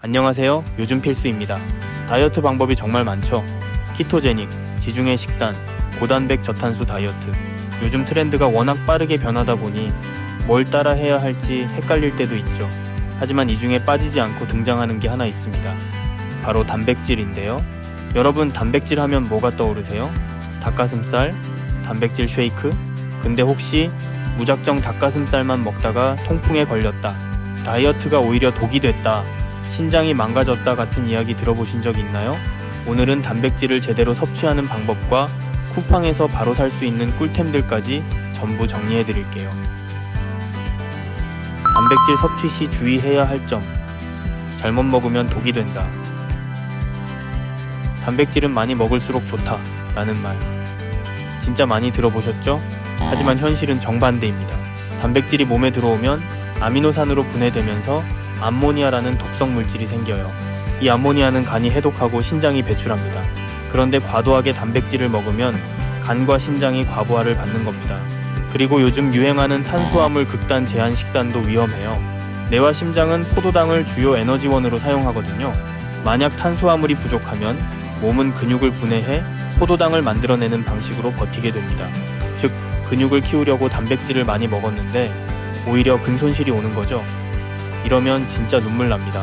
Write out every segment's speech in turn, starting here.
안녕하세요. 요즘 필수입니다. 다이어트 방법이 정말 많죠. 키토제닉, 지중해 식단, 고단백 저탄수 다이어트. 요즘 트렌드가 워낙 빠르게 변하다 보니 뭘 따라 해야 할지 헷갈릴 때도 있죠. 하지만 이 중에 빠지지 않고 등장하는 게 하나 있습니다. 바로 단백질인데요. 여러분, 단백질 하면 뭐가 떠오르세요? 닭가슴살, 단백질 쉐이크? 근데 혹시 무작정 닭가슴살만 먹다가 통풍에 걸렸다, 다이어트가 오히려 독이 됐다, 신장이 망가졌다 같은 이야기 들어보신 적 있나요? 오늘은 단백질을 제대로 섭취하는 방법과 쿠팡에서 바로 살 수 있는 꿀템들까지 전부 정리해 드릴게요. 단백질 섭취 시 주의해야 할 점. 잘못 먹으면 독이 된다. 단백질은 많이 먹을수록 좋다 라는 말 진짜 많이 들어보셨죠? 하지만 현실은 정반대입니다. 단백질이 몸에 들어오면 아미노산으로 분해되면서 암모니아라는 독성 물질이 생겨요. 이 암모니아는 간이 해독하고 신장이 배출합니다. 그런데 과도하게 단백질을 먹으면 간과 신장이 과부하를 받는 겁니다. 그리고 요즘 유행하는 탄수화물 극단 제한 식단도 위험해요. 뇌와 심장은 포도당을 주요 에너지원으로 사용하거든요. 만약 탄수화물이 부족하면 몸은 근육을 분해해 포도당을 만들어내는 방식으로 버티게 됩니다. 즉, 근육을 키우려고 단백질을 많이 먹었는데 오히려 근손실이 오는 거죠. 이러면 진짜 눈물 납니다.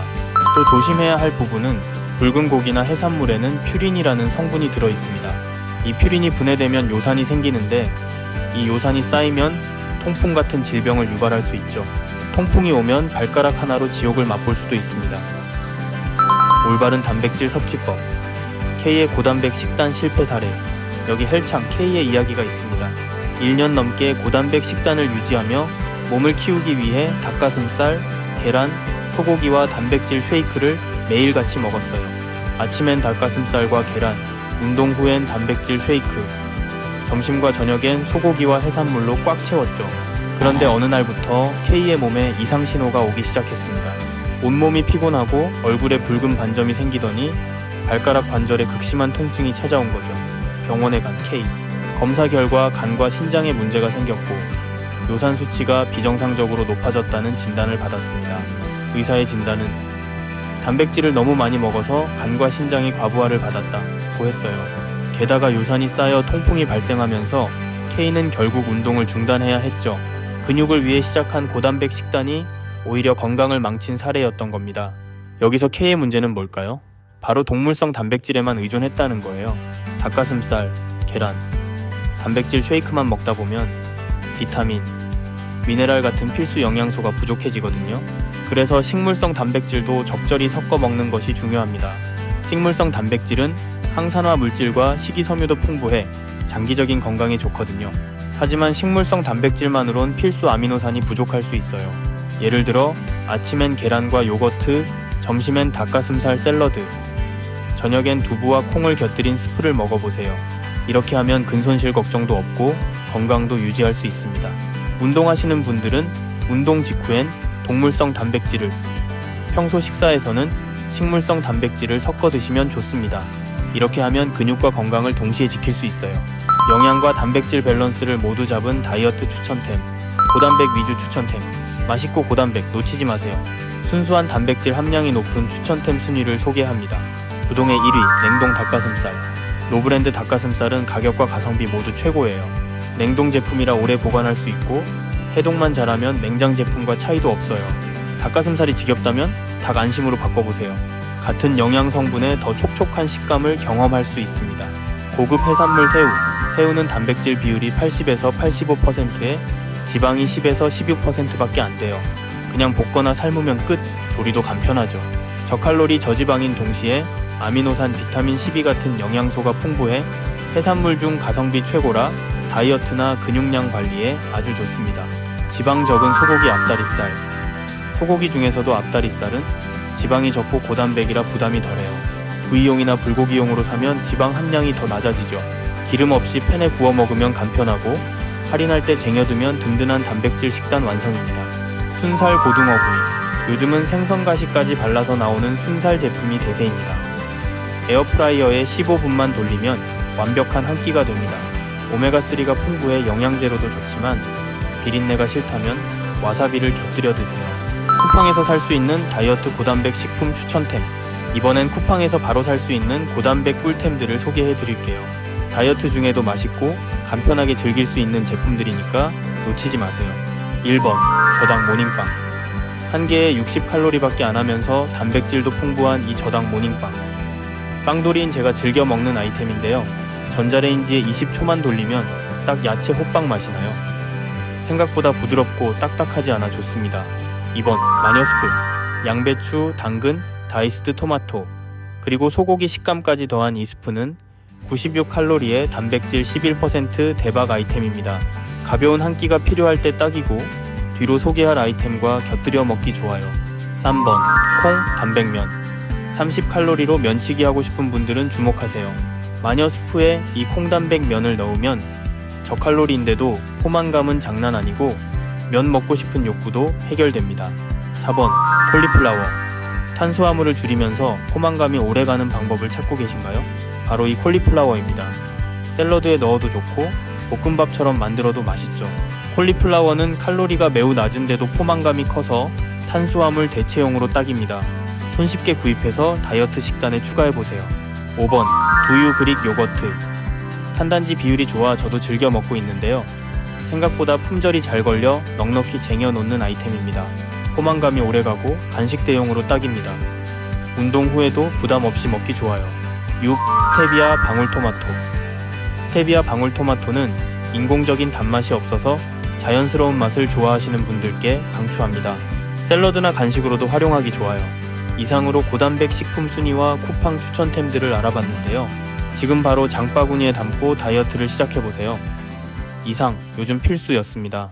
또 조심해야 할 부분은 붉은 고기나 해산물에는 퓨린이라는 성분이 들어있습니다. 이 퓨린이 분해되면 요산이 생기는데 이 요산이 쌓이면 통풍 같은 질병을 유발할 수 있죠. 통풍이 오면 발가락 하나로 지옥을 맛볼 수도 있습니다. 올바른 단백질 섭취법. K의 고단백 식단 실패 사례. 여기 헬창 K의 이야기가 있습니다. 1년 넘게 고단백 식단을 유지하며 몸을 키우기 위해 닭가슴살, 계란, 소고기와 단백질 쉐이크를 매일같이 먹었어요. 아침엔 닭가슴살과 계란, 운동 후엔 단백질 쉐이크, 점심과 저녁엔 소고기와 해산물로 꽉 채웠죠. 그런데 어느 날부터 K의 몸에 이상 신호가 오기 시작했습니다. 온몸이 피곤하고 얼굴에 붉은 반점이 생기더니 발가락 관절에 극심한 통증이 찾아온 거죠. 병원에 간 K. 검사 결과 간과 신장에 문제가 생겼고 요산 수치가 비정상적으로 높아졌다는 진단을 받았습니다. 의사의 진단은 단백질을 너무 많이 먹어서 간과 신장이 과부하를 받았다고 했어요. 게다가 요산이 쌓여 통풍이 발생하면서 K는 결국 운동을 중단해야 했죠. 근육을 위해 시작한 고단백 식단이 오히려 건강을 망친 사례였던 겁니다. 여기서 K의 문제는 뭘까요? 바로 동물성 단백질에만 의존했다는 거예요. 닭가슴살, 계란, 단백질 쉐이크만 먹다 보면 비타민, 미네랄 같은 필수 영양소가 부족해지거든요. 그래서 식물성 단백질도 적절히 섞어 먹는 것이 중요합니다. 식물성 단백질은 항산화 물질과 식이섬유도 풍부해 장기적인 건강에 좋거든요. 하지만 식물성 단백질만으론 필수 아미노산이 부족할 수 있어요. 예를 들어 아침엔 계란과 요거트, 점심엔 닭가슴살 샐러드, 저녁엔 두부와 콩을 곁들인 스프를 먹어보세요. 이렇게 하면 근손실 걱정도 없고 건강도 유지할 수 있습니다. 운동하시는 분들은 운동 직후엔 동물성 단백질을, 평소 식사에서는 식물성 단백질을 섞어 드시면 좋습니다. 이렇게 하면 근육과 건강을 동시에 지킬 수 있어요. 영양과 단백질 밸런스를 모두 잡은 다이어트 추천템, 고단백 위주 추천템. 맛있고 고단백 놓치지 마세요. 순수한 단백질 함량이 높은 추천템 순위를 소개합니다. 부동의 1위, 냉동 닭가슴살. 노브랜드 닭가슴살은 가격과 가성비 모두 최고예요. 냉동 제품이라 오래 보관할 수 있고 해동만 잘하면 냉장 제품과 차이도 없어요. 닭가슴살이 지겹다면 닭 안심으로 바꿔보세요. 같은 영양 성분에 더 촉촉한 식감을 경험할 수 있습니다. 고급 해산물 새우. 새우는 단백질 비율이 80에서 85%에 지방이 10에서 16%밖에 안 돼요. 그냥 볶거나 삶으면 끝. 조리도 간편하죠. 저칼로리 저지방인 동시에 아미노산, 비타민 12 같은 영양소가 풍부해 해산물 중 가성비 최고라 다이어트나 근육량 관리에 아주 좋습니다. 지방 적은 소고기 앞다리살. 소고기 중에서도 앞다리살은 지방이 적고 고단백이라 부담이 덜해요. 구이용이나 불고기용으로 사면 지방 함량이 더 낮아지죠. 기름 없이 팬에 구워 먹으면 간편하고 할인할 때 쟁여두면 든든한 단백질 식단 완성입니다. 순살 고등어 구이. 요즘은 생선 가시까지 발라서 나오는 순살 제품이 대세입니다. 에어프라이어에 15분만 돌리면 완벽한 한 끼가 됩니다. 오메가3가 풍부해 영양제로도 좋지만 비린내가 싫다면 와사비를 곁들여 드세요. 쿠팡에서 살 수 있는 다이어트 고단백 식품 추천템. 이번엔 쿠팡에서 바로 살 수 있는 고단백 꿀템들을 소개해 드릴게요. 다이어트 중에도 맛있고 간편하게 즐길 수 있는 제품들이니까 놓치지 마세요. 1번 저당 모닝빵. 한 개에 60칼로리밖에 안 하면서 단백질도 풍부한 이 저당 모닝빵. 빵돌이인 제가 즐겨 먹는 아이템인데요. 전자레인지에 20초만 돌리면 딱 야채 호빵 맛이 나요. 생각보다 부드럽고 딱딱하지 않아 좋습니다. 2번 마녀스프. 양배추, 당근, 다이스드 토마토, 그리고 소고기 식감까지 더한 이 스프는 96칼로리에 단백질 11% 대박 아이템입니다. 가벼운 한 끼가 필요할 때 딱이고 뒤로 소개할 아이템과 곁들여 먹기 좋아요. 3번 콩 단백면. 30칼로리로 면치기 하고 싶은 분들은 주목하세요. 마녀 스프에 이 콩단백면을 넣으면 저칼로리인데도 포만감은 장난 아니고 면 먹고 싶은 욕구도 해결됩니다. 4번 콜리플라워. 탄수화물을 줄이면서 포만감이 오래가는 방법을 찾고 계신가요? 바로 이 콜리플라워입니다. 샐러드에 넣어도 좋고 볶음밥처럼 만들어도 맛있죠. 콜리플라워는 칼로리가 매우 낮은데도 포만감이 커서 탄수화물 대체용으로 딱입니다. 손쉽게 구입해서 다이어트 식단에 추가해보세요. 5번 두유 그릭 요거트. 탄단지 비율이 좋아 저도 즐겨 먹고 있는데요. 생각보다 품절이 잘 걸려 넉넉히 쟁여놓는 아이템입니다. 포만감이 오래가고 간식 대용으로 딱입니다. 운동 후에도 부담 없이 먹기 좋아요. 6. 스테비아 방울토마토. 스테비아 방울토마토는 인공적인 단맛이 없어서 자연스러운 맛을 좋아하시는 분들께 강추합니다. 샐러드나 간식으로도 활용하기 좋아요. 이상으로 고단백 식품 순위와 쿠팡 추천템들을 알아봤는데요. 지금 바로 장바구니에 담고 다이어트를 시작해보세요. 이상 요즘 필수였습니다.